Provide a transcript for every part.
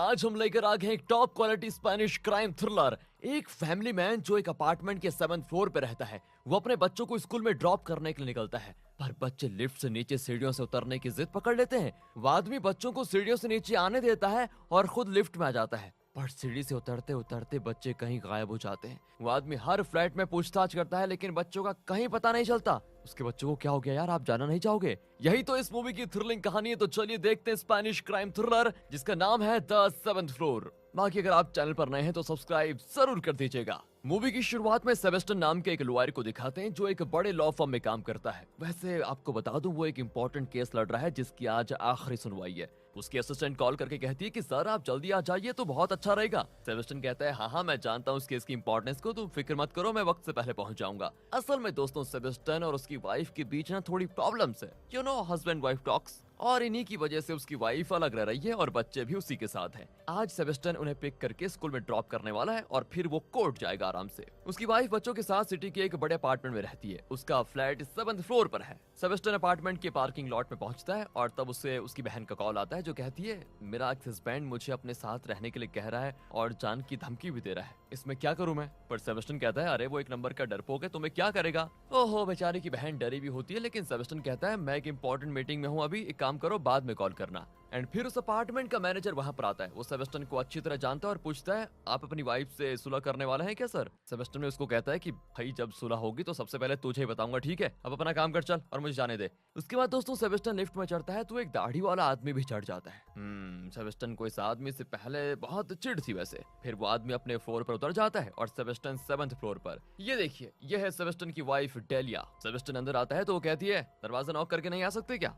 आज हम लेकर आ गए एक top quality Spanish crime thriller. एक फैमिली मैन जो एक अपार्टमेंट के 7th फ्लोर पे रहता है, वो अपने बच्चों को स्कूल में ड्रॉप करने के लिए निकलता है, पर बच्चे लिफ्ट से नीचे सीढ़ियों से उतरने की जिद पकड़ लेते हैं। वो आदमी बच्चों को सीढ़ियों से नीचे आने देता है और खुद लिफ्ट में आ जाता है, पर सीढ़ी से उतरते उतरते बच्चे कहीं गायब हो जाते हैं। वो आदमी हर फ्लैट में पूछताछ करता है, लेकिन बच्चों का कहीं पता नहीं चलता। उसके बच्चों को क्या हो गया यार, आप जानना नहीं चाहोगे? यही तो इस मूवी की थ्रिलिंग कहानी है। तो चलिए देखते हैं स्पेनिश क्राइम थ्रिलर जिसका नाम है द 7th फ्लोर। बाकी अगर आप चैनल पर नए हैं तो सब्सक्राइब जरूर कर दीजिएगा। मूवी की शुरुआत में सेबेस्टियन नाम के एक लॉयर को दिखाते हैं जो एक बड़े लॉ फर्म में काम करता है। वैसे आपको बता दूं, वो एक इंपॉर्टेंट केस लड़ रहा है जिसकी आज आखिरी सुनवाई है। उसकी असिस्टेंट कॉल करके कहती है कि सर आप जल्दी आ जाइए तो बहुत अच्छा रहेगा। सेबेस्टियन कहता है हाँ मैं जानता हूँ इस केस की इंपॉर्टेंस को, तुम फिक्र मत करो, मैं वक्त से पहले पहुंच जाऊंगा। असल में दोस्तों, सेबेस्टियन और उसकी वाइफ के बीच ना थोड़ी प्रॉब्लम्स है, you know husband wife talks, और इन्हीं की वजह से उसकी वाइफ अलग रह रही है और बच्चे भी उसी के साथ हैं। आज सेबेस्टियन उन्हें पिक करके स्कूल में ड्रॉप करने वाला है और फिर वो कोर्ट जाएगा आराम से। उसकी वाइफ बच्चों के साथ सिटी के एक बड़े अपार्टमेंट में रहती है। उसका फ्लैट 7th फ्लोर पर है। सेबेस्टियन अपार्टमेंट के पार्किंग लॉट में पहुंचता है और तब उसे उसकी बहन का कॉल आता है जो कहती है मेरा एक्स हस्बैंड मुझे अपने साथ रहने के लिए कह रहा है और जान की धमकी भी दे रहा है, इसमें क्या करूं मैं? पर सेबेस्टियन कहता है अरे वो एक नंबर का डरपोक है, तुम्हें क्या करेगा? ओहो, बेचारी की बहन डरी भी होती है, लेकिन सेबेस्टियन कहता है मैं एक इंपॉर्टेंट मीटिंग में हूँ अभी, एक काम करो बाद में कॉल करना। एंड फिर उस अपार्टमेंट का मैनेजर वहां पर आता है। वो सेबेस्टियन को अच्छी तरह जानता है और पूछता है आप अपनी वाइफ से सुलह करने वाले हैं क्या सर? सेबेस्टियन ने उसको कहता है कि भाई जब सुलह होगी तो सबसे पहले तुझे ही बताऊंगा, ठीक है? अब अपना काम कर चल और मुझे जाने दे। उसके बाद दोस्तों सेबेस्टियन लिफ्ट में चढ़ता है तो एक दाढ़ी वाला आदमी भी चढ़ जाता है। सेबेस्टियन को इस आदमी से पहले बहुत चिढ़ थी वैसे। फिर वो आदमी अपने फ्लोर पर उतर जाता है और सेबेस्टियन 7th फ्लोर पर। ये देखिए, ये है सेबेस्टियन की वाइफ डेलिया। सेबेस्टियन अंदर आता है तो वो कहती है दरवाजा नॉक करके नहीं आ सकते क्या?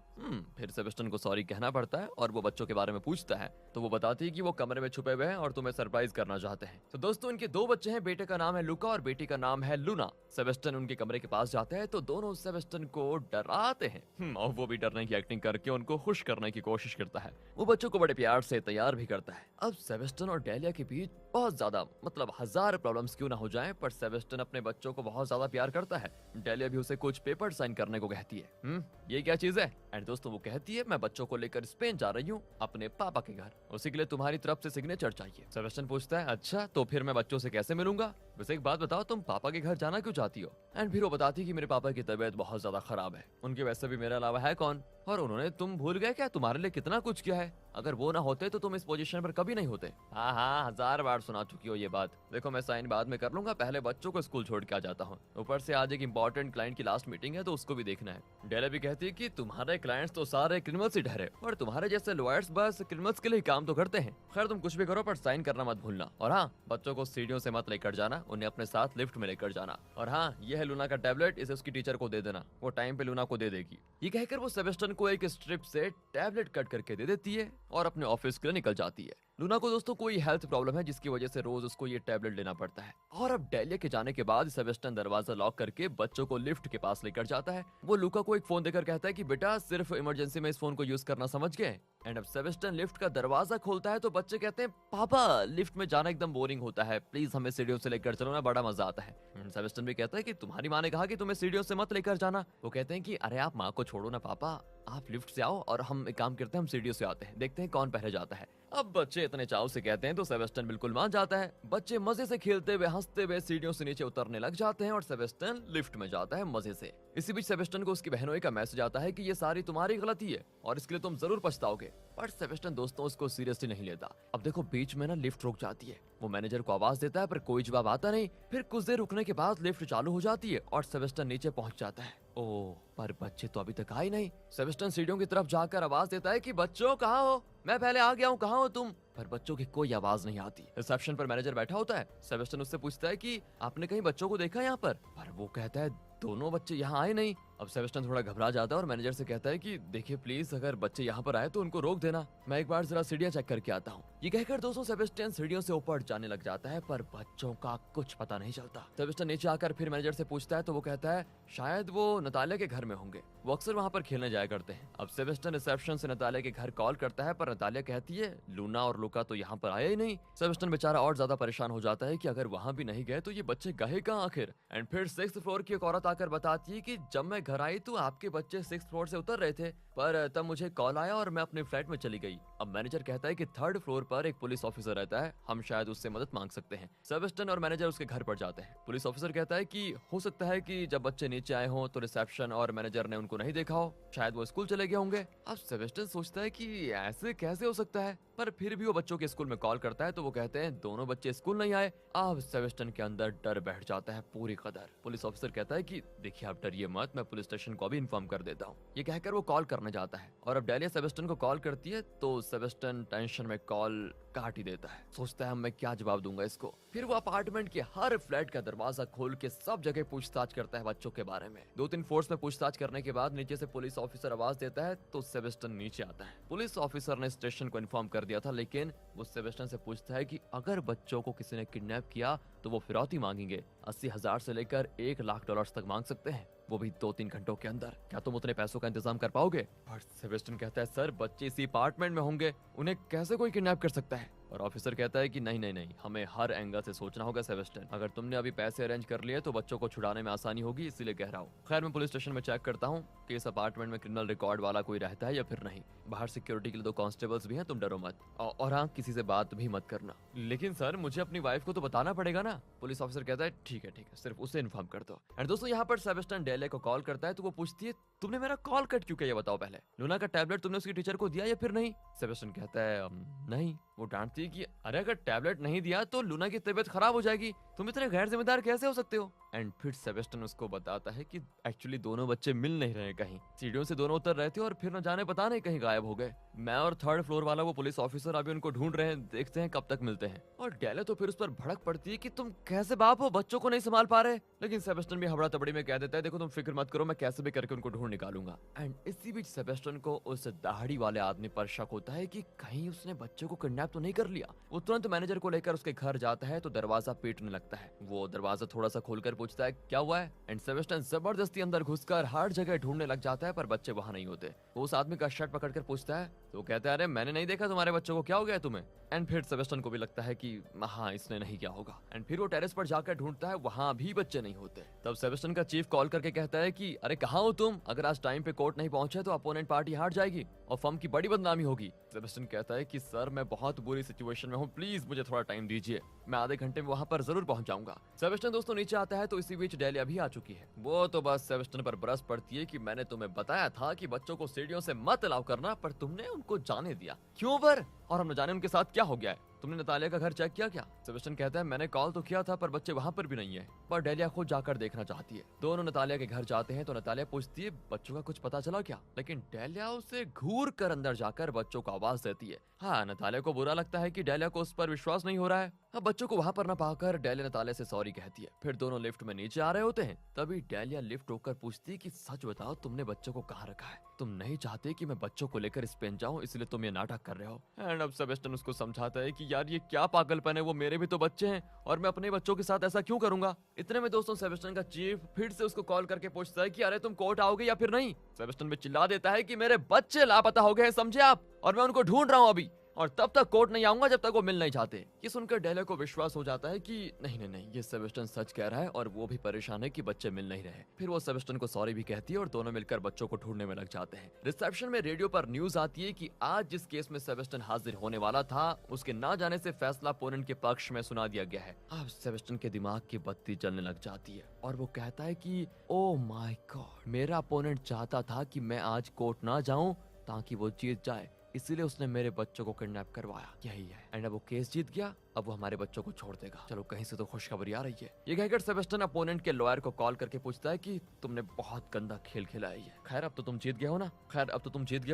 फिर सेबेस्टियन को सॉरी कहना पड़ता है और वो बच्चों के बारे में पूछता है तो वो बताती है कि वो कमरे में छुपे हुए हैं और तुम्हें सरप्राइज करना चाहते हैं। तो दोस्तों इनके 2 बच्चे हैं, बेटे का नाम है लुका और बेटी का नाम है लूना। सेबेस्टियन उनके कमरे के पास जाते हैं तो दोनों सेबेस्टियन को डराते हैं और वो भी डरने की एक्टिंग करके उनको खुश करने की कोशिश करता है। वो बच्चों को बड़े प्यार से तैयार भी करता है। अब सेबेस्टियन और डेलिया के बीच बहुत ज्यादा मतलब 1000 प्रॉब्लम्स क्यों ना हो जाएं, पर सेबेस्टियन अपने बच्चों को बहुत ज्यादा प्यार करता है। डेलिया भी उसे कुछ पेपर साइन करने को कहती है। ये क्या चीज है? एंड दोस्तों वो कहती है मैं बच्चों को लेकर स्पेन जा रही हूँ अपने पापा के घर, उसी के लिए तुम्हारी तरफ से सिग्नेचर चाहिए। सेबेस्टियन पूछता है अच्छा तो फिर मैं बच्चों से कैसे मिलूंगा? वैसे एक बात बताओ, तुम पापा के घर जाना क्यों चाहती हो? एंड फिर वो बताती है कि मेरे पापा की तबीयत बहुत ज्यादा खराब है, उनके वैसे भी मेरे अलावा है कौन, और उन्होंने तुम भूल गए क्या तुम्हारे लिए कितना कुछ किया है? अगर वो ना होते तो तुम इस पोजीशन पर कभी नहीं होते। हाँ 1000 बार सुना चुकी हो ये बात। देखो मैं साइन बाद में कर लूंगा, पहले बच्चों को स्कूल छोड़ के आ जाता हूँ। ऊपर से आज एक इंपॉर्टेंट क्लाइंट की लास्ट मीटिंग है तो उसको भी देखना है। डेला भी कहती है कि तुम्हारे क्लाइंट्स तो सारे क्रिमिनल्स ही ठहरे और तुम्हारे जैसे लॉयर्स बस क्रिमिनल्स के लिए काम तो करते हैं। खैर तुम कुछ भी करो पर साइन करना मत भूलना। और हाँ, बच्चों को सीढ़ियों से मत लेकर जाना, उन्हें अपने साथ लिफ्ट में लेकर जाना। और हाँ, यह है लूना का टैबलेट, इसे उसकी टीचर को दे देना, वो टाइम पे लूना को दे देगी। ये कहकर वो सेबेस्टियन को एक स्ट्रिप से टैबलेट कट करके दे देती है और अपने ऑफिस के लिए निकल जाती है। लूना को दोस्तों कोई हेल्थ प्रॉब्लम है जिसकी वजह से रोज उसको ये टैबलेट लेना पड़ता है। और अब डेलिया के जाने के बाद सेबेस्टियन दरवाजा लॉक करके बच्चों को लिफ्ट के पास लेकर जाता है। वो लूका को एक फोन देकर कहता है कि बेटा सिर्फ इमरजेंसी में इस फोन को यूज करना, समझ गए? एंड अब सेबेस्टियन लिफ्ट का दरवाजा खोलता है तो बच्चे कहते हैं पापा लिफ्ट में जाना एकदम बोरिंग होता है, प्लीज हमें सीढ़ियों से लेकर चलो ना, बड़ा मजा आता है। सेबेस्टियन भी कहता है कि तुम्हारी माँ ने कहा कि तुम्हें सीढ़ियों से मत लेकर जाना। वो कहते हैं कि अरे आप माँ को छोड़ो ना पापा, आप लिफ्ट से आओ और हम एक काम करते हैं, हम सीढ़ियों से आते हैं, देखते हैं कौन पहले जाता है। अब बच्चे इतने चाव से कहते हैं तो सेबेस्टियन बिल्कुल मान जाता है। बच्चे मजे से खेलते हुए हंसते हुए सीढ़ियों से नीचे उतरने लग जाते हैं और सेबेस्टियन लिफ्ट में जाता है मजे से। इसी बीच सेबेस्टियन को उसकी बहनोई का मैसेज आता है कि ये सारी तुम्हारी गलती है और इसके लिए तुम जरूर पछताओगे। पर सेबेस्टियन दोस्तों उसको सीरियसली नहीं लेता। अब देखो बीच में ना लिफ्ट रुक जाती है। वो मैनेजर को आवाज देता है पर कोई जवाब आता नहीं। फिर कुछ देर रुकने के बाद लिफ्ट चालू हो जाती है और सेबेस्टियन नीचे पहुंच जाता है। ओह, पर बच्चे तो अभी तक आए नहीं। सेबेस्टियन सीढ़ियों की तरफ जाकर आवाज देता है कि बच्चों कहाँ हो, मैं पहले आ गया हूँ, कहाँ हो तुम? पर बच्चों की कोई आवाज नहीं आती। रिसेप्शन पर मैनेजर बैठा होता है। सेबेस्टियन उससे पूछता है कि आपने कहीं बच्चों को देखा यहाँ पर वो कहता है दोनों बच्चे यहाँ आए नहीं। अब सेबेस्टियन थोड़ा घबरा जाता है और मैनेजर से कहता है कि देखिए प्लीज अगर बच्चे यहाँ पर आए तो उनको रोक देना, मैं एक बार जरा सीढ़ियाँ चेक करके आता हूँ। ये कहकर दोस्तों सेबेस्टियन सीढ़ियों से ऊपर जाने लग जाता है पर बच्चों का कुछ पता नहीं चलता। सेबेस्टियन नीचे आकर फिर मैनेजर से पूछता है तो वो कहता है शायद वो नतालिया के घर में होंगे, वो अक्सर वहाँ पर खेलने जाया करते हैं। अब सेबेस्टियन रिसेप्शन से नतालिया के घर कॉल करता है पर नतालिया कहती है लूना और लुका तो यहाँ पर आया ही नहीं। सेबेस्टियन बेचारा और ज्यादा परेशान हो जाता है कि अगर वहाँ भी नहीं गए तो ये बच्चे गए कहाँ आखिर। एंड फिर 6th फ्लोर की एक औरत आकर बताती है कि जब मैं घर आई तो आपके बच्चे 6th फ्लोर से उतर रहे थे, पर तब मुझे कॉल आया और मैं अपने फ्लैट में चली गई। अब मैनेजर कहता है कि 3rd फ्लोर पर एक पुलिस ऑफिसर रहता है, हम शायद उससे मदद मांग सकते हैं। सेबेस्टियन और मैनेजर उसके घर पर जाते हैं। पुलिस ऑफिसर कहता है कि हो सकता है कि जब बच्चे नीचे आए हों तो रिसेप्शन और मैनेजर ने उनको नहीं देखा हो, शायद वो स्कूल चले गए होंगे। अब सेबेस्टियन सोचता है कि ऐसे कैसे हो सकता है, पर फिर भी वो बच्चों के स्कूल में कॉल करता है तो वो कहते हैं दोनों बच्चे स्कूल नहीं आए। अब सेबेस्टियन के अंदर डर बैठ जाता है पूरी कदर। पुलिस ऑफिसर कहता है कि देखिए आप डरिए मत, मैं पुलिस स्टेशन को भी इन्फॉर्म कर देता हूँ। ये कहकर वो कॉल करने जाता है और अब डेलिया सेबेस्टियन को कॉल करती है तो सेबेस्टियन टेंशन में कॉल काट ही देता है। सोचता है मैं क्या जवाब दूंगा इसको। फिर वो अपार्टमेंट के हर फ्लैट का दरवाजा खोल के सब जगह पूछताछ करता है बच्चों के बारे में। 2-3 फोर्स में पूछताछ करने के बाद नीचे से पुलिस ऑफिसर आवाज देता है तो सेबेस्टियन नीचे आता है। पुलिस ऑफिसर ने स्टेशन को इन्फॉर्म कर दिया था, लेकिन वो सेबेस्टियन से पूछता है कि अगर बच्चों को किसी ने किडनैप किया तो वो फिरौती मांगेंगे। 80,000 से लेकर $1,00,000 तक मांग सकते हैं, वो भी 2-3 घंटों के अंदर। क्या तुम उतने पैसों का इंतजाम कर पाओगे? और सेबेस्टियन कहता है सर बच्चे इसी अपार्टमेंट में होंगे, उन्हें कैसे कोई किडनैप कर सकता है? और ऑफिसर कहता है कि नहीं, हमें हर एंगल से सोचना होगा सेबेस्टियन। अगर तुमने अभी पैसे अरेंज कर लिए तो बच्चों को छुड़ाने में आसानी होगी, इसीलिए कह रहा हूँ। खैर मैं पुलिस स्टेशन में चेक करता हूँ कि इस अपार्टमेंट में क्रिमिनल रिकॉर्ड वाला कोई रहता है या फिर नहीं। बाहर सिक्योरिटी के लिए 2 कांस्टेबल्स भी हैं, तुम डरो मत। और हाँ, किसी से बात भी मत करना। लेकिन सर मुझे अपनी वाइफ को तो बताना पड़ेगा ना। पुलिस ऑफिसर कहता है ठीक है, सिर्फ उसे इन्फॉर्म कर दो। एंड दोस्तों यहाँ पर सेबेस्टियन डेलिया को कॉल करता है तो वो पूछती है तुमने मेरा कॉल कट क्यों किया, ये बताओ पहले। लूना का टैबलेट तुमने उसकी टीचर को दिया या फिर नहीं? सेबेस्टियन कहता है नहीं। वो डांटती है कि अरे अगर टैबलेट नहीं दिया तो लूना की तबीयत खराब हो जाएगी, तुम इतने गैर जिम्मेदार कैसे हो सकते हो? एंड फिर सेबेस्टियन उसको बताता है कि एक्चुअली दोनों बच्चे मिल नहीं रहे, कहीं सीढ़ियों से दोनों उतर रहे थे और फिर न जाने पता नहीं कहीं गायब हो गए। मैं और 3rd फ्लोर वाला वो पुलिस ऑफिसर अभी उनको ढूंढ रहे हैं, देखते हैं कब तक मिलते हैं। और डेलिया तो फिर उस पर भड़क पड़ती है कि तुम कैसे बाप हो, बच्चों को नहीं संभाल पा रहे। लेकिन सेबेस्टियन भी हबड़ा तबड़ी में कह देता है देखो तुम फिक्र मत करो, मैं कैसे भी करके उनको ढूंढ निकालूंगा। एंड इसी बीच सेबेस्टियन को उस दाढ़ी वाले आदमी पर शक होता है कि कहीं उसने बच्चों को किडनैप तो नहीं कर लिया। वो तुरंत मैनेजर को लेकर उसके घर जाता है तो दरवाजा पीटने लगता है। वो दरवाजा थोड़ा सा खोलकर पूछता है क्या हुआ है। एंड सेबेस्टियन जबरदस्ती अंदर घुसकर हर जगह ढूंढने लग जाता है पर बच्चे वहां नहीं होते। वो उस आदमी का शर्ट पकड़कर पूछता है तो कहता है अरे मैंने नहीं देखा तुम्हारे बच्चों को, क्या हो गया तुम्हें? एंड फिर सेबेस्टियन को भी लगता है कि हाँ इसने नहीं किया होगा। एंड फिर वो टेरेस पर जाकर ढूंढता है, वहां भी बच्चे नहीं होते। तब सेबेस्टियन का चीफ कॉल करके कहता है कि अरे कहाँ हो तुम, अगर आज टाइम पे कोर्ट नहीं पहुंचे तो अपोनेंट पार्टी हार जाएगी और फर्म की बड़ी बदनामी होगी। सेबेस्टियन कहता है कि सर मैं बहुत बुरी सिचुएशन में हूँ, प्लीज मुझे थोड़ा टाइम दीजिए, मैं आधे घंटे में वहां पर जरूर पहुंच जाऊंगा। सेबेस्टियन दोस्तों नीचे आता है तो इसी बीच डेलिया भी आ चुकी है। वो तो बस सेबेस्टियन पर बरस पड़ती है कि मैंने तुम्हें बताया था कि बच्चों को सीढ़ियों से मत अलाउ करना, पर तुमने उनको जाने दिया, क्यों पर? और हम न जाने उनके साथ क्या हो गया है, तुमने नतालिया का घर चेक किया क्या? सेबेस्टियन कहता है मैंने कॉल तो किया था पर बच्चे वहां पर भी नहीं है, पर डेलिया खुद जाकर देखना चाहती है। दोनों नतालिया के घर जाते हैं तो नतालिया पूछती है बच्चों का कुछ पता चला क्या? लेकिन डेलिया उसे घूर कर अंदर जाकर बच्चों को आवाज देती है। हाँ, नतालिया को बुरा लगता है कि डेलिया को उस पर विश्वास नहीं हो रहा है। अब बच्चों को वहां पर न पाकर डेलिया नतालिया से सॉरी कहती है। फिर दोनों लिफ्ट में नीचे आ रहे होते हैं, तभी डेलिया लिफ्ट रोककर पूछती है कि सच बताओ तुमने बच्चों को कहाँ रखा है? तुम नहीं चाहते कि मैं बच्चों को लेकर स्पेन जाऊं, इसलिए तुम ये नाटक कर रहे हो। एंड अब सेबेस्टियन उसको समझाता है कि यार ये क्या पागलपन है, वो मेरे भी तो बच्चे हैं और मैं अपने बच्चों के साथ ऐसा क्यों करूंगा। इतने में दोस्तों सेबेस्टियन का चीफ फिर से उसको कॉल करके पूछता है कि अरे तुम कोर्ट आओगे या फिर नहीं? सेबेस्टियन भी चिल्ला देता है कि मेरे बच्चे लापता हो गए, समझे आप, और मैं उनको ढूंढ रहा हूँ अभी, और तब तक कोर्ट नहीं आऊंगा जब तक वो मिल नहीं चाहते। ये सुनकर डेलिया को विश्वास हो जाता है कि नहीं ये सेबेस्टियन सच कह रहा है और वो भी परेशान है कि बच्चे मिल नहीं रहे। फिर वो सेबेस्टियन को सॉरी भी कहती है और दोनों मिलकर बच्चों को ढूंढने में लग जाते हैं। रिसेप्शन में रेडियो पर न्यूज आती है कि आज जिस केस में सेबेस्टियन हाजिर होने वाला था उसके ना जाने से फैसला अपोनेंट के पक्ष में सुना दिया गया है। अब सेबेस्टियन के दिमाग की बत्ती जलने लग जाती है और वो कहता है कि ओ माय गॉड, मेरा अपोनेंट चाहता था कि मैं आज कोर्ट ना जाऊं ताकि वो जीत जाए, इसीलिए उसने मेरे बच्चों को किडनैप करवाया, यही है। एंड अब वो केस जीत गया, अब वो हमारे बच्चों को छोड़ देगा। चलो कहीं से तो खुशखबरी आ रही है। ये कहकर सेबेस्टियन अपोनेंट के लॉयर को कॉल करके पूछता है कि तुमने बहुत गंदा खेल खेला है। खैर अब तो तुम जीत गए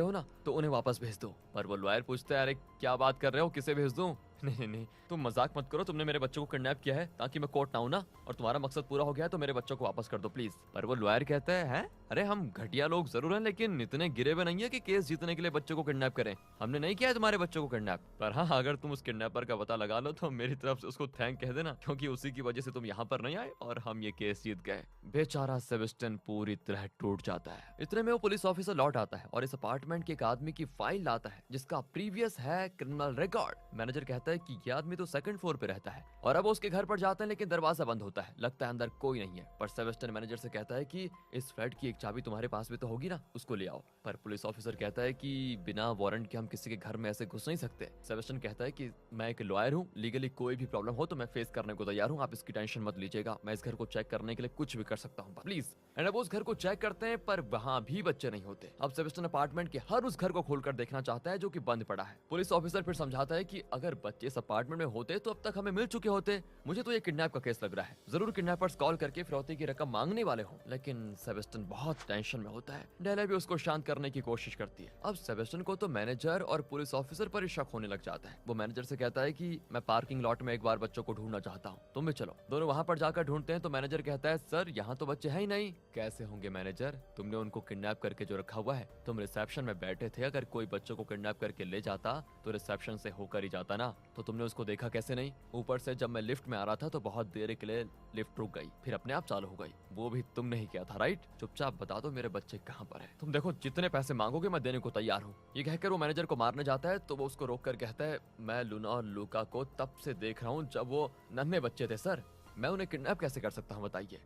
हो ना, तो उन्हें वापस भेज दो। पर वो लॉयर पूछता है अरे क्या बात कर रहे हो, किसे भेज दूं? नहीं तुम मजाक मत करो, तुमने मेरे बच्चों को किडनैप किया है ताकि मैं कोर्ट ना आऊं ना, और तुम्हारा मकसद पूरा हो गया है तो मेरे बच्चों को वापस कर दो प्लीज। पर वो लॉयर कहता है अरे हम घटिया लोग जरूर हैं लेकिन इतने गिरे हुए नहीं है कि केस जीतने के लिए बच्चों को किडनैप करें। हमने नहीं किया है तुम्हारे बच्चों को किडनैप। पर हाँ, अगर तुम उस किडनैपर का पता लगा लो तो मेरी तरफ से उसको थैंक कह देना, क्योंकि उसी की वजह से तुम यहाँ पर नहीं आए और हम ये केस जीत गए। बेचारा सेबेस्टियन पूरी तरह टूट जाता है। इतने में वो पुलिस ऑफिसर लौट आता है और इस अपार्टमेंट के एक आदमी की फाइल लाता है जिसका प्रीवियस है क्रिमिनल रिकॉर्ड। मैनेजर कहता है है कि ये आदमी तो सेकंड फ्लोर पे रहता है। और अब वो उसके घर पर जाते हैं लेकिन दरवाजा बंद होता है, लगता है अंदर कोई नहीं है। पर सेबेस्टियन मैनेजर से कहता है कि इस फ्लैट की एक चाबी तुम्हारे पास भी तो होगी ना, उसको ले आओ। पर पुलिस ऑफिसर कहता है कि बिना वारंट के हम किसी के घर में ऐसे घुस नहीं सकते। सेबेस्टियन कहता है कि मैं एक लॉयर हूँ, लीगली कोई भी प्रॉब्लम हो तो मैं फेस करने को तैयार हूँ, आप इसकी टेंशन मत लीजिएगा, मैं इस घर को चेक करने के लिए कुछ भी कर सकता हूँ, प्लीज। एंड अब उस घर को चेक करते हैं पर वहां भी बच्चे नहीं होते। अब सेबेस्टियन अपार्टमेंट के हर उस घर को खोलकर देखना चाहता है जो कि बंद पड़ा है। पुलिस ऑफिसर फिर समझाता है कि अगर बच्चे इस अपार्टमेंट में होते तो अब तक हमें मिल चुके होते, मुझे तो ये किडनैप का केस लग रहा है, जरूर किडनैपर्स कॉल करके फिरौती की रकम मांगने वाले हो। लेकिन सेबेस्टियन बहुत टेंशन में होता है। डेला भी उसको शांत करने की कोशिश करती है। अब सेबेस्टियन को तो मैनेजर और पुलिस ऑफिसर पर ही शक होने लग जाता है। वो मैनेजर से कहता है कि मैं पार्किंग लॉट में एक बार बच्चों को ढूंढना चाहता हूँ, तुम भी चलो। दोनों वहां पर जाकर ढूंढते हैं तो मैनेजर कहता है सर यहाँ तो बच्चे है ही नहीं। कैसे होंगे मैनेजर, तुमने उनको किडनैप करके जो रखा हुआ है, तुम रिसेप्शन में बैठे थे, अगर कोई बच्चों को किडनैप करके ले जाता तो रिसेप्शन से होकर ही जाता ना, तो तुमने उसको देखा कैसे नहीं। ऊपर से जब मैं लिफ्ट में आ रहा था तो बहुत देर के लिए लिफ्ट रुक गई, फिर अपने आप चालू हो गई, वो भी तुमने ही किया था राइट। चुपचाप बता दो मेरे बच्चे कहाँ पर है, तुम देखो जितने पैसे मांगोगे मैं देने को तैयार हूँ। ये कहकर वो मैनेजर को मारने जाता है तो वो उसको रोक कर कहता है मैं लूना और लूका को तब से देख रहा हूँ जब वो नन्हे बच्चे थे सर, मैं उन्हें किडनैप कैसे कर सकता हूँ बताइए।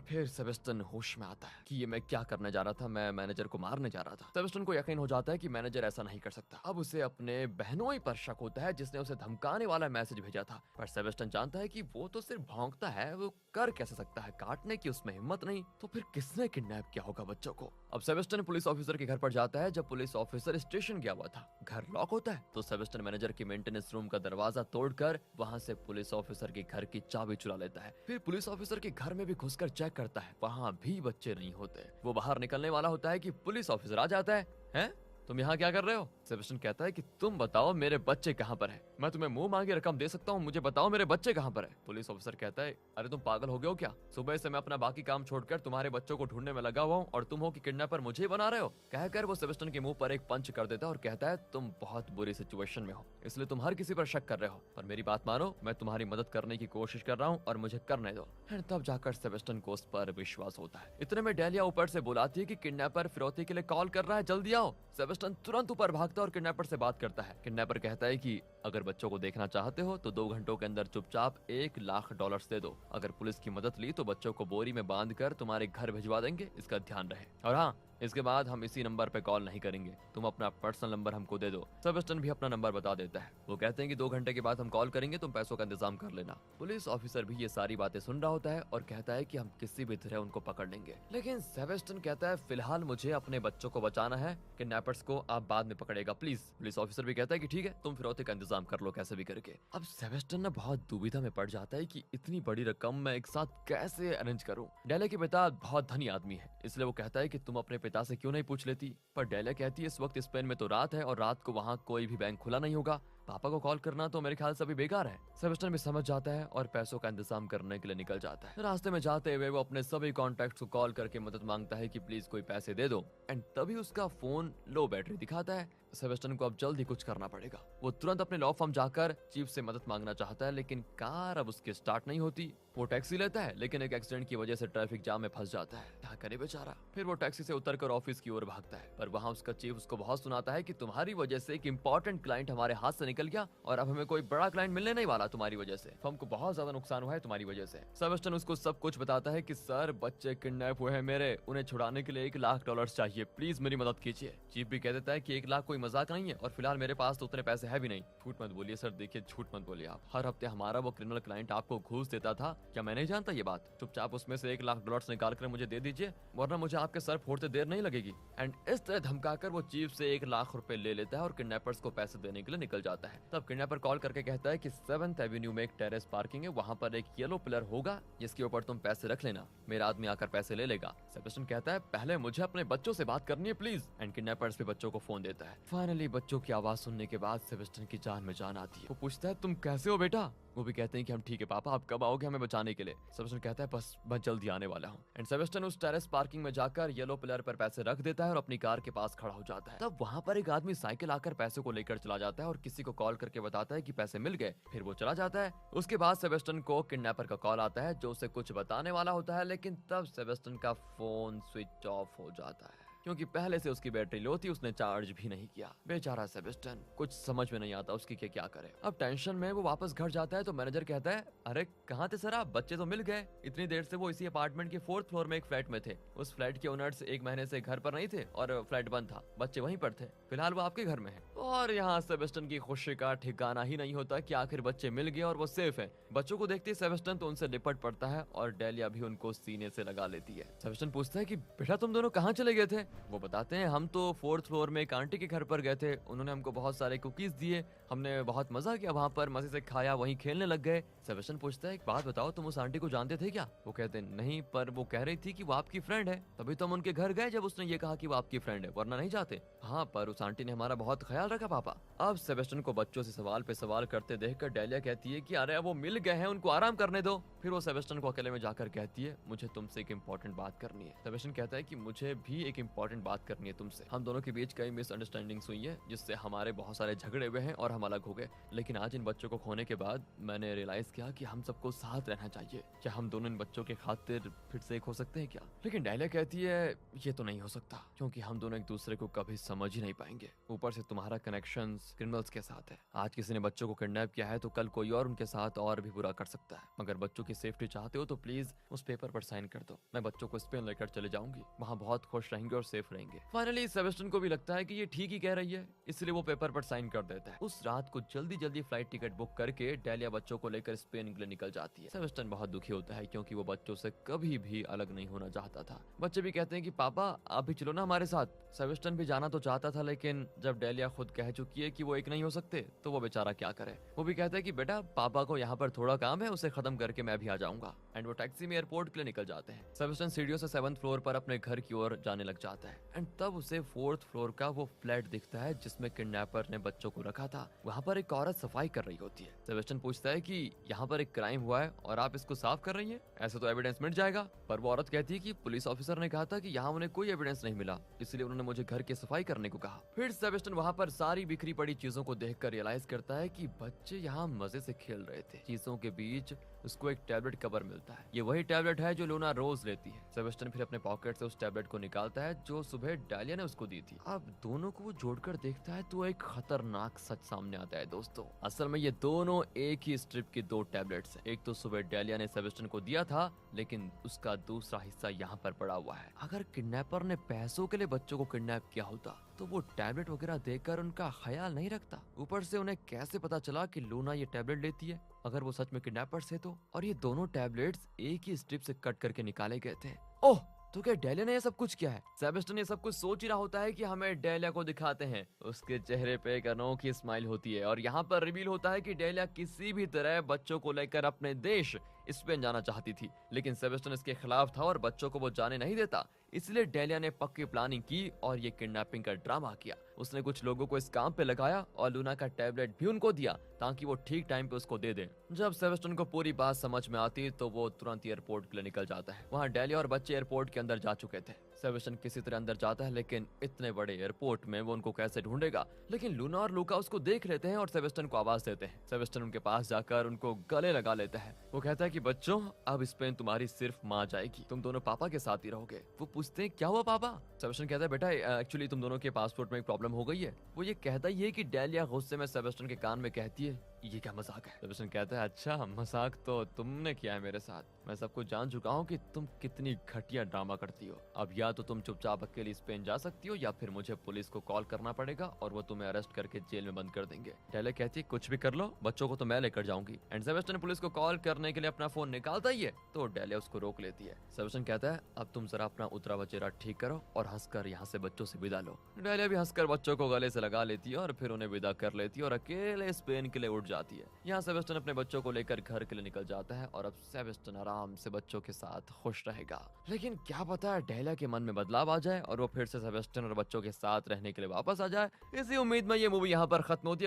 फिर सेबेस्टियन होश में आता है कि ये मैं क्या करने जा रहा था, मैं मैनेजर को मारने जा रहा था। सेबेस्टियन को यकीन हो जाता है कि मैनेजर ऐसा नहीं कर सकता। अब उसे अपने बहनों ही पर शक होता है जिसने उसे धमकाने वाला मैसेज भेजा था। पर सेबेस्टियन जानता है कि वो तो सिर्फ भौंकता है, वो कर कैसे सकता है, काटने की उसमें हिम्मत नहीं। तो फिर किसने किडनैप किया होगा बच्चों को। अब सेबेस्टियन पुलिस ऑफिसर के घर पर जाता है। जब पुलिस ऑफिसर स्टेशन गया हुआ था, घर लॉक होता है तो सेबेस्टियन मैनेजर की मेंटेनेंस रूम का दरवाजा तोड़कर वहां से पुलिस ऑफिसर के घर की चाबी चुरा लेता है। फिर पुलिस ऑफिसर के घर में भी घुसकर चेक करता है, वहां भी बच्चे नहीं होते। वो बाहर निकलने वाला होता है कि पुलिस ऑफिसर आ जाता है, हैं? तुम यहाँ क्या कर रहे हो? सेबेस्टियन कहता है कि तुम बताओ मेरे बच्चे कहाँ पर हैं? मैं तुम्हें मुंह मांगे रकम दे सकता हूँ, मुझे बताओ मेरे बच्चे कहाँ पर हैं? पुलिस ऑफिसर कहता है अरे तुम पागल हो गए हो क्या? सुबह से मैं अपना बाकी काम छोड़कर तुम्हारे बच्चों को ढूंढने में लगा हुआ हूँ और तुम हो कि किडनैपर मुझे बना रहे हो। कहकर वो सेबेस्टियन के मुंह पर एक पंच कर देता है और कहता है तुम बहुत बुरी सिचुएशन में हो, इसलिए तुम हर किसी पर शक कर रहे हो, पर मेरी बात मानो, मैं तुम्हारी मदद करने की कोशिश कर रहा हूँ और मुझे करने दो। तब जाकर सेबेस्टियन को उस पर विश्वास होता है। इतने में डेलिया ऊपर से बुलाती है कि किडनैपर फिरौती के लिए कॉल कर रहा है, जल्दी आओ। सेबेस्टियन तुरंत ऊपर भागता है और किडनैपर से बात करता है। किडनैपर कहता है कि अगर बच्चों को देखना चाहते हो तो 2 घंटों के अंदर चुपचाप $1,00,000 दे दो। अगर पुलिस की मदद ली तो बच्चों को बोरी में बांध कर तुम्हारे घर भिजवा देंगे, इसका ध्यान रहे। और हाँ, इसके बाद हम इसी नंबर पे कॉल नहीं करेंगे, तुम अपना पर्सनल नंबर हमको दे दो। सेबेस्टियन भी अपना नंबर बता देता है। वो कहते हैं कि 2 घंटे के बाद हम कॉल करेंगे, तुम पैसों का इंतजाम कर लेना। पुलिस ऑफिसर भी ये सारी बातें सुन रहा होता है और कहता है कि हम किसी भी तरह उनको पकड़ लेंगे। लेकिन सेबेस्टियन कहता है फिलहाल मुझे अपने बच्चों को बचाना है, किडनैपर्स को आप बाद में पकड़ेगा प्लीज। पुलिस ऑफिसर भी कहता है कि ठीक है, तुम फिरौती का इंतजाम कर लो कैसे भी करके। अब सेबेस्टियन ना बहुत दुविधा में पड़ जाता है कि इतनी बड़ी रकम मैं एक साथ कैसे अरेंज करूं। डेला के पिता बहुत धनी आदमी है, इसलिए वो कहता है कि तुम अपने पिता से क्यों नहीं पूछ लेती। पर डेला कहती है इस वक्त स्पेन में तो रात है और रात को वहाँ कोई भी बैंक खुला नहीं होगा, पापा को कॉल करना तो मेरे ख्याल से अभी बेकार है। सेबेस्टियन भी समझ जाता है और पैसों का इंतजाम करने के लिए निकल जाता है। रास्ते में जाते हुए वो अपने सभी कॉन्टैक्ट्स को कॉल करके मदद मांगता है कि प्लीज कोई पैसे दे दो। एंड तभी उसका फोन लो बैटरी दिखाता है। सेबेस्टियन को अब जल्दी कुछ करना पड़ेगा। वो तुरंत अपने लॉ फर्म जाकर चीफ से मदद मांगना चाहता है, लेकिन कार अब उसकी स्टार्ट नहीं होती। वो टैक्सी लेता है लेकिन एक एक्सीडेंट की वजह से ट्रैफिक जाम में फंस जाता है, क्या करे बेचारा। फिर वो टैक्सी से उतरकर ऑफिस की ओर भागता है, पर वहाँ उसका चीफ उसको बहुत सुनाता है कि तुम्हारी वजह से एक इंपॉर्टेंट क्लाइंट हमारे हाथ से निकल गया और अब हमें कोई बड़ा क्लाइंट मिलने नहीं वाला तुम्हारी वजह से, फर्म को बहुत ज्यादा नुकसान हुआ है तुम्हारी वजह से। सेबेस्टियन उसको सब कुछ बताता है कि सर बच्चे किडनैप हुए हैं मेरे, उन्हें छुड़ाने के लिए $1,00,000 चाहिए, प्लीज मेरी मदद कीजिए। चीफ भी कह देता है कि 1,00,000 कोई मजाक नहीं है और फिलहाल मेरे पास तो उतने पैसे है भी नहीं। झूठ मत बोलिए सर, देखिए झूठ मत बोलिए आप, हर हफ्ते हमारा वो क्रिमिनल क्लाइंट आपको घूस देता था, क्या मैं नहीं जानता ये बात? चुपचाप उसमें से $1,00,000 निकाल कर मुझे दे दीजिए, वरना मुझे आपके सर फोड़ते देर नहीं लगेगी। एंड इस तरह धमकाकर वो चीफ से $1,00,000 ले लेता है और किडनैपर्स को पैसे देने के लिए निकल जाता है। तब किडनैपर कॉल करके कहता है कि 7th एवेन्यू में एक टेरेस पार्किंग है, वहाँ पर एक येलो पिलर होगा जिसके ऊपर तुम पैसे रख लेना, मेरा आदमी आकर पैसे ले लेगा। सेबेस्टियन कहता है पहले मुझे अपने बच्चों से बात करनी है प्लीज। एंड किडनैपर्स भी बच्चों को फोन देता है। फाइनली बच्चों की आवाज सुनने के बाद सेबेस्टियन की जान में जान आती है। वो पूछता है तुम कैसे हो बेटा? वो भी कहते हैं कि हम ठीक है पापा, आप कब आओगे हमें बचाने के लिए? सेबेस्टियन कहता है बस मैं जल्दी आने वाला हूँ। एंड सेबेस्टियन उस टेरेस पार्किंग में जाकर येलो पिलर पर पैसे रख देता है और अपनी कार के पास खड़ा हो जाता है। तब वहाँ पर एक आदमी साइकिल आकर पैसे को लेकर चला जाता है और किसी को कॉल करके बताता है कि पैसे मिल गए, फिर वो चला जाता है। उसके बाद सेबेस्टियन को किडनैपर का कॉल आता है जो उसे कुछ बताने वाला होता है, लेकिन तब सेबेस्टियन का फोन स्विच ऑफ हो जाता है। क्योंकि पहले से उसकी बैटरी लो थी, उसने चार्ज भी नहीं किया। बेचारा सेबेस्टियन, कुछ समझ में नहीं आता उसकी के क्या करे। अब टेंशन में वो वापस घर जाता है तो मैनेजर कहता है, अरे कहाँ थे सर आप, बच्चे तो मिल गए। इतनी देर से वो इसी अपार्टमेंट के 4th फ्लोर में एक फ्लैट में थे। उस फ्लैट के ओनर्स 1 महीने से घर पर नहीं थे और फ्लैट बंद था, बच्चे वहीं पर थे। फिलहाल वो आपके घर में है। और यहाँ सेबेस्टियन की खुशी का ठिकाना ही नहीं होता कि आखिर बच्चे मिल गए और वो सेफ है। बच्चों को देखते ही सेबेस्टियन तो उनसे लिपट पड़ता है और डेलिया भी उनको सीने से लगा लेती है। सेबेस्टियन पूछता है कि बेटा तुम दोनों कहाँ चले गए थे? वो बताते हैं, हम तो 4th फ्लोर में एक आंटी के घर पर गए थे, उन्होंने हमको बहुत सारे कुकीज दिए, हमने बहुत मजा किया वहाँ पर, मजे से खाया, वहीं खेलने लग गए। सेबेस्टियन पूछता है, एक बात बताओ, तुम उस आंटी को जानते थे क्या? वो कहते हैं नहीं, पर वो कह रही थी कि वो आपकी फ्रेंड है, तभी तो हम उनके घर गए जब उसने ये कहा कि वो आपकी फ्रेंड है, वरना नहीं जाते। हाँ, पर उस आंटी ने हमारा बहुत ख्याल रखा पापा। अब सेबेस्टियन को बच्चों से सवाल पे सवाल करते देखकर डेलिया कहती है कि अरे वो मिल गए हैं, उनको आराम करने दो। फिर वो सेबेस्टियन को अकेले में जाकर कहती है, मुझे तुमसे एक इम्पोर्टेंट बात करनी है। सेबेस्टियन कहता है कि मुझे भी एक इम्पोर्टेंट बात करनी है तुमसे। हम दोनों के बीच कई मिसअंडरस्टैंडिंग्स हुई है, जिससे हमारे बहुत सारे झगड़े हुए हैं और हम अलग हो गए। लेकिन आज इन बच्चों को खोने के बाद मैंने रियलाइज किया कि हम सबको साथ रहना चाहिए। क्या हम दोनों इन बच्चों के खातिर फिर से एक हो सकते हैं क्या? लेकिन डेलिया कहती है, ये तो नहीं हो सकता, क्योंकि हम दोनों एक दूसरे को कभी समझ ही नहीं पाएंगे। ऊपर से तुम्हारा कनेक्शन क्रिमिनल्स के साथ है। आज किसी ने बच्चों को किडनैप किया है तो कल कोई और उनके साथ और भी बुरा कर सकता है। अगर बच्चों की सेफ्टी चाहते हो तो प्लीज उस पेपर पर साइन कर दो। मैं बच्चों को स्पेन लेकर चले जाऊंगी, वहाँ बहुत खुश रहेंगे और सेफ रहेंगे। फाइनली सेबेस्टियन को भी लगता है कि ये ठीक ही कह रही है, इसलिए वो पेपर पर साइन कर देता है। उस रात को जल्दी जल्दी फ्लाइट टिकट बुक करके डेलिया बच्चों को लेकर स्पेन के लिए निकल जाती है। सेबेस्टियन बहुत दुखी होता है क्योंकि वो बच्चों से कभी भी अलग नहीं होना चाहता था। बच्चे भी कहते हैं कि पापा आप भी चलो ना हमारे साथ। सेबेस्टियन भी जाना तो चाहता था, लेकिन जब डेलिया खुद कह चुकी है कि वो एक नहीं हो सकते तो वो बेचारा क्या करे। वो भी कहता है कि बेटा पापा को यहाँ पर थोड़ा काम है, उसे खत्म करके मैं भी आ जाऊंगा। एंड वो टैक्सी में एयरपोर्ट के लिए निकल जाते हैं। सेबेस्टियन सीढ़ियों से 7th फ्लोर पर अपने घर की ओर जाने लग जाता है। एंड तब उसे 4th फ्लोर का वो फ्लैट दिखता है जिसमें किडनैपर ने बच्चों को रखा था। वहाँ पर एक औरत सफाई कर रही होती है। सेबेस्टियन पूछता है कि यहाँ पर एक क्राइम हुआ है और आप इसको साफ कर रही हैं, ऐसे तो एविडेंस मिट जाएगा। पर वो औरत कहती है कि पुलिस ऑफिसर ने कहा था कि यहाँ उन्हें कोई एविडेंस नहीं मिला, इसलिए उन्होंने मुझे घर की सफाई करने को कहा। फिर सेबेस्टियन वहाँ पर सारी बिखरी पड़ी चीजों को देखकर रियलाइज करता है कि बच्चे यहाँ मजे से खेल रहे थे। चीजों के बीच उसको एक टैबलेट कवर मिलता है। ये वही टैबलेट है जो लूना रोज लेती है। सेबेस्टियन फिर अपने पॉकेट से उस टैबलेट को निकालता है जो सुबह डेलिया ने उसको दी थी। अब दोनों को वो जोड़कर देखता है तो एक खतरनाक सच सामने आता है दोस्तों। असल में ये दोनों एक ही स्ट्रिप की 2 टैबलेट्स हैं। एक तो सुबह डेलिया ने सेबेस्टियन को दिया था, लेकिन उसका दूसरा हिस्सा यहाँ पर पड़ा हुआ है। अगर किडनैपर ने पैसों के लिए बच्चों को किडनैप किया होता तो वो टैबलेट वगैरह देखकर उनका ख्याल नहीं रखता। ऊपर से उन्हें कैसे पता चला कि लूना ये टैबलेट लेती है? अगर वो सच में किडनैपर्स है तो? और ये दोनों टैबलेट्स एक ही स्ट्रिप से कट करके निकाले गए थे। ओह, तो क्या डेलिया ने ये सब कुछ किया है? सेबेस्टियन ये सब कुछ सोच ही रहा होता है कि हमें डेलिया को दिखाते हैं। उसके चेहरे पे एक अनोखी स्माइल होती है और यहाँ पर रिवील होता है कि डेलिया किसी भी तरह बच्चों को लेकर अपने देश स्पेन जाना चाहती थी, लेकिन सेबेस्टियन इसके खिलाफ था और बच्चों को वो जाने नहीं देता। इसलिए डेलिया ने पक्की प्लानिंग की और ये किडनैपिंग का ड्रामा किया। उसने कुछ लोगों को इस काम पे लगाया और लूना का टैबलेट भी उनको दिया ताकि वो ठीक टाइम पे उसको दे दे। जब सेबेस्टियन को पूरी बात समझ में आती तो वो तुरंत एयरपोर्ट के लिए निकल जाता है। वहाँ डेलिया और बच्चे एयरपोर्ट के अंदर जा चुके थे। सेबेस्टियन किसी तरह अंदर जाता है, लेकिन इतने बड़े एयरपोर्ट में वो उनको कैसे ढूंढेगा। लेकिन लूना और लूका उसको देख लेते हैं और सेबेस्टियन को आवाज देते हैं। सेबेस्टियन उनके पास जाकर उनको गले लगा लेता है। वो कहता है कि बच्चों, अब स्पेन तुम्हारी सिर्फ माँ जाएगी, तुम दोनों पापा के साथ ही रहोगे। वो पूछते हैं क्या हुआ पापा? सेबेस्टियन कहता है बेटा एक्चुअली तुम दोनों के पासपोर्ट में एक प्रॉब्लम हो गई है। वो ये कहता ही है कि डेलिया गुस्से में सेबेस्टियन के कान में कहती है, ये क्या मजाक है? सेबेस्टियन कहता है, अच्छा मजाक तो तुमने किया है मेरे साथ, मैं सब कुछ जान चुका हूँ कि तुम कितनी घटिया ड्रामा करती हो। अब या तो तुम चुपचाप अकेली स्पेन जा सकती हो या फिर मुझे पुलिस को कॉल करना पड़ेगा और वो तुम्हें अरेस्ट करके जेल में बंद कर देंगे। डेलिया कहती है कुछ भी कर लो, बच्चों को तो मैं लेकर जाऊंगी। एंड सेबेस्टियन पुलिस को कॉल करने के लिए अपना फोन निकालता ही है तो डेलिया उसको रोक लेती है। सेबेस्टियन कहता है अब तुम जरा अपना उतरा बचेरा ठीक करो और हंसकर यहाँ से बच्चों से विदा लो। डेलिया भी हंसकर बच्चों को गले से लगा लेती है और फिर उन्हें विदा कर लेती है और अकेले स्पेन के लिए उठ जाती है। यहाँ सेबेस्टियन अपने बच्चों को लेकर घर के लिए निकल जाता है और अब सेबेस्टियन आराम से बच्चों के साथ खुश रहेगा। लेकिन क्या पता है डेलिया के मन में बदलाव आ जाए और वो फिर से सेबेस्टियन और बच्चों के साथ रहने के लिए वापस आ जाए। इसी उम्मीद में ये मूवी यहाँ पर खत्म होती है।